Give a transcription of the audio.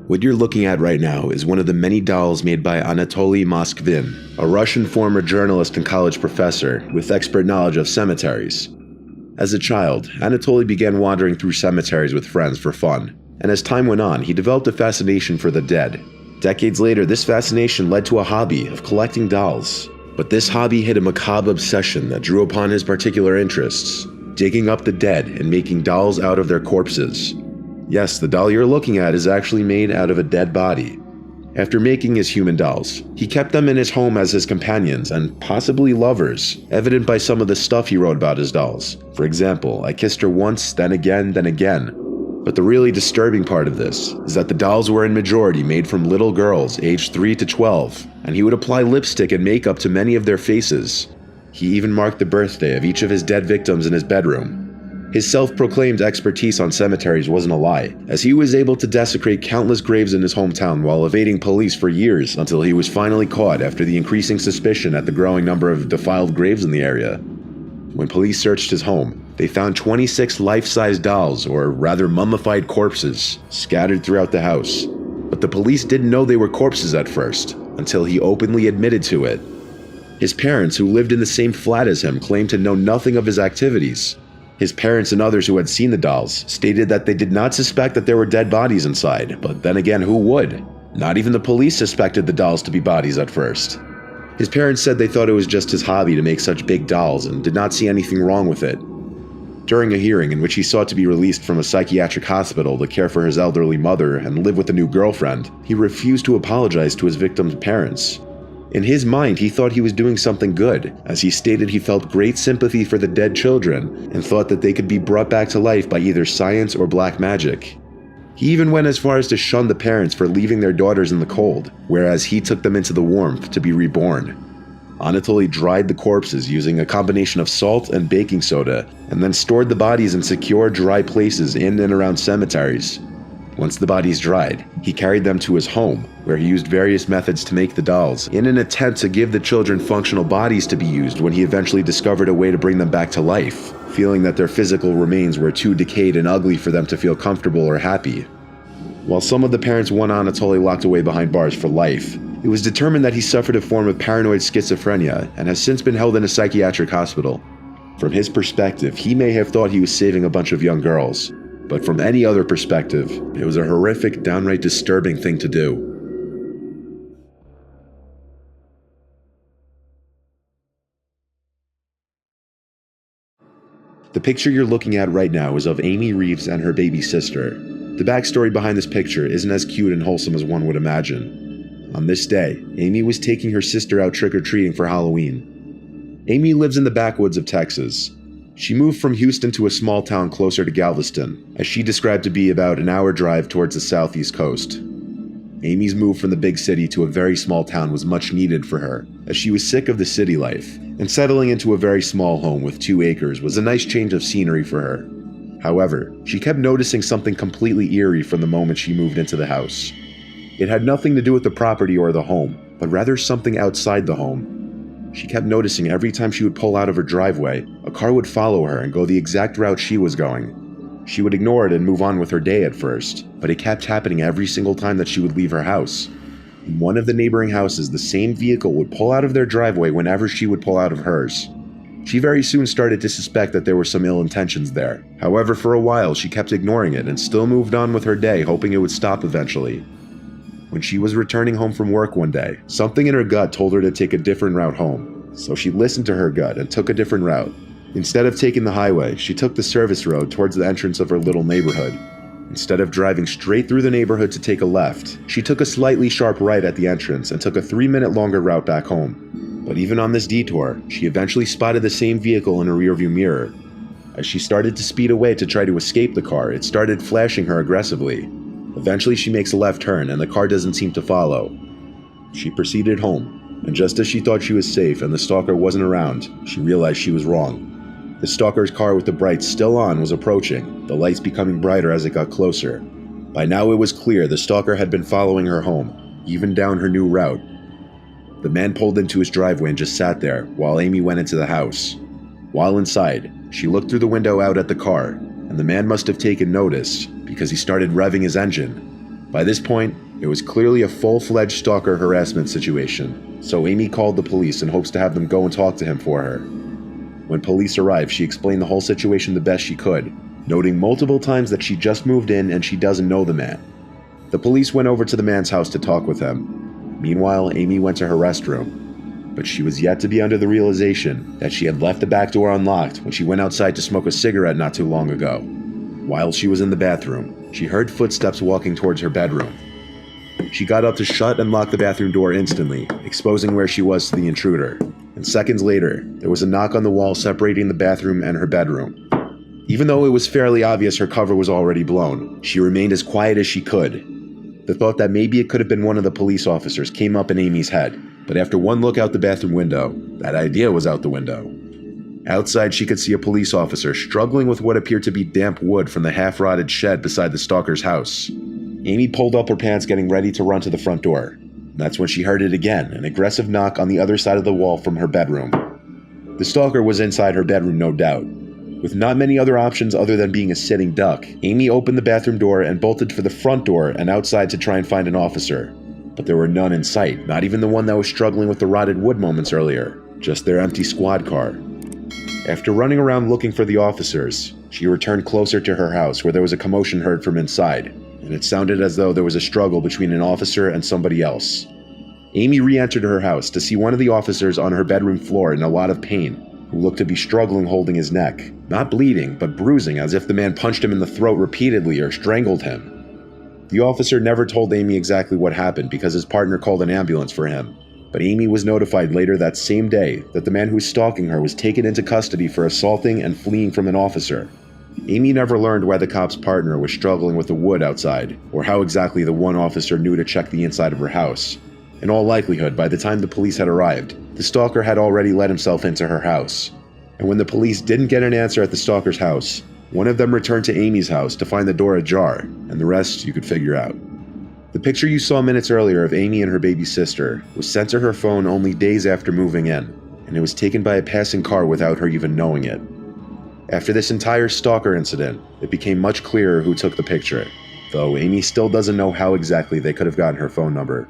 What you're looking at right now is one of the many dolls made by Anatoly Moskvin, a Russian former journalist and college professor with expert knowledge of cemeteries. As a child, Anatoly began wandering through cemeteries with friends for fun, and as time went on, he developed a fascination for the dead. Decades later, this fascination led to a hobby of collecting dolls. But this hobby hid a macabre obsession that drew upon his particular interests, digging up the dead and making dolls out of their corpses. Yes, the doll you're looking at is actually made out of a dead body. After making his human dolls, he kept them in his home as his companions and possibly lovers, evident by some of the stuff he wrote about his dolls. For example, "I kissed her once, then again, then again." But the really disturbing part of this is that the dolls were in majority made from little girls aged 3 to 12, and he would apply lipstick and makeup to many of their faces. He even marked the birthday of each of his dead victims in his bedroom. His self-proclaimed expertise on cemeteries wasn't a lie, as he was able to desecrate countless graves in his hometown while evading police for years until he was finally caught after the increasing suspicion at the growing number of defiled graves in the area. When police searched his home, they found 26 life-size dolls, or rather mummified corpses, scattered throughout the house. But the police didn't know they were corpses at first, until he openly admitted to it. His parents, who lived in the same flat as him, claimed to know nothing of his activities. His parents and others who had seen the dolls stated that they did not suspect that there were dead bodies inside, but then again, who would? Not even the police suspected the dolls to be bodies at first. His parents said they thought it was just his hobby to make such big dolls and did not see anything wrong with it. During a hearing in which he sought to be released from a psychiatric hospital to care for his elderly mother and live with a new girlfriend, he refused to apologize to his victims' parents. In his mind, he thought he was doing something good, as he stated he felt great sympathy for the dead children and thought that they could be brought back to life by either science or black magic. He even went as far as to shun the parents for leaving their daughters in the cold, whereas he took them into the warmth to be reborn. Anatoly dried the corpses using a combination of salt and baking soda, and then stored the bodies in secure, dry places in and around cemeteries. Once the bodies dried, he carried them to his home, where he used various methods to make the dolls, in an attempt to give the children functional bodies to be used when he eventually discovered a way to bring them back to life, feeling that their physical remains were too decayed and ugly for them to feel comfortable or happy. While some of the parents want Anatoly locked away behind bars for life, it was determined that he suffered a form of paranoid schizophrenia and has since been held in a psychiatric hospital. From his perspective, he may have thought he was saving a bunch of young girls, but from any other perspective, it was a horrific, downright disturbing thing to do. The picture you're looking at right now is of Amy Reeves and her baby sister. The backstory behind this picture isn't as cute and wholesome as one would imagine. On this day, Amy was taking her sister out trick-or-treating for Halloween. Amy lives in the backwoods of Texas. She moved from Houston to a small town closer to Galveston, as she described to be about an hour drive towards the southeast coast. Amy's move from the big city to a very small town was much needed for her, as she was sick of the city life, and settling into a very small home with 2 acres was a nice change of scenery for her. However, she kept noticing something completely eerie from the moment she moved into the house. It had nothing to do with the property or the home, but rather something outside the home. She kept noticing every time she would pull out of her driveway, a car would follow her and go the exact route she was going. She would ignore it and move on with her day at first, but it kept happening every single time that she would leave her house. In one of the neighboring houses, the same vehicle would pull out of their driveway whenever she would pull out of hers. She very soon started to suspect that there were some ill intentions there. However, for a while, she kept ignoring it and still moved on with her day, hoping it would stop eventually. When she was returning home from work one day, something in her gut told her to take a different route home, so she listened to her gut and took a different route. Instead of taking the highway, she took the service road towards the entrance of her little neighborhood. Instead of driving straight through the neighborhood to take a left, she took a slightly sharp right at the entrance and took a 3-minute longer route back home. But even on this detour, she eventually spotted the same vehicle in a rearview mirror. As she started to speed away to try to escape the car, it started flashing her aggressively. Eventually, she makes a left turn and the car doesn't seem to follow. She proceeded home, and just as she thought she was safe and the stalker wasn't around, she realized she was wrong. The stalker's car with the brights still on was approaching, the lights becoming brighter as it got closer. By now it was clear the stalker had been following her home, even down her new route. The man pulled into his driveway and just sat there while Amy went into the house. While inside, she looked through the window out at the car, and the man must have taken notice because he started revving his engine. By this point, it was clearly a full-fledged stalker harassment situation, so Amy called the police in hopes to have them go and talk to him for her. When police arrived, she explained the whole situation the best she could, noting multiple times that she just moved in and she doesn't know the man. The police went over to the man's house to talk with him. Meanwhile, Amy went to her restroom, but she was yet to be under the realization that she had left the back door unlocked when she went outside to smoke a cigarette not too long ago. While she was in the bathroom, she heard footsteps walking towards her bedroom. She got up to shut and lock the bathroom door instantly, exposing where she was to the intruder. And seconds later, there was a knock on the wall separating the bathroom and her bedroom. Even though it was fairly obvious her cover was already blown, she remained as quiet as she could. The thought that maybe it could have been one of the police officers came up in Amy's head, but after one look out the bathroom window, that idea was out the window. Outside, she could see a police officer struggling with what appeared to be damp wood from the half-rotted shed beside the stalker's house. Amy pulled up her pants, getting ready to run to the front door. That's when she heard it again, an aggressive knock on the other side of the wall from her bedroom. The stalker was inside her bedroom, no doubt. With not many other options other than being a sitting duck, Amy opened the bathroom door and bolted for the front door and outside to try and find an officer. But there were none in sight, not even the one that was struggling with the rotted wood moments earlier, just their empty squad car. After running around looking for the officers, she returned closer to her house where there was a commotion heard from inside, and it sounded as though there was a struggle between an officer and somebody else. Amy re-entered her house to see one of the officers on her bedroom floor in a lot of pain, who looked to be struggling holding his neck, not bleeding, but bruising as if the man punched him in the throat repeatedly or strangled him. The officer never told Amy exactly what happened because his partner called an ambulance for him, but Amy was notified later that same day that the man who was stalking her was taken into custody for assaulting and fleeing from an officer. Amy never learned why the cop's partner was struggling with the wood outside, or how exactly the one officer knew to check the inside of her house. In all likelihood, by the time the police had arrived, the stalker had already let himself into her house. And when the police didn't get an answer at the stalker's house, one of them returned to Amy's house to find the door ajar, and the rest you could figure out. The picture you saw minutes earlier of Amy and her baby sister was sent to her phone only days after moving in, and it was taken by a passing car without her even knowing it. After this entire stalker incident, it became much clearer who took the picture, though Amy still doesn't know how exactly they could have gotten her phone number.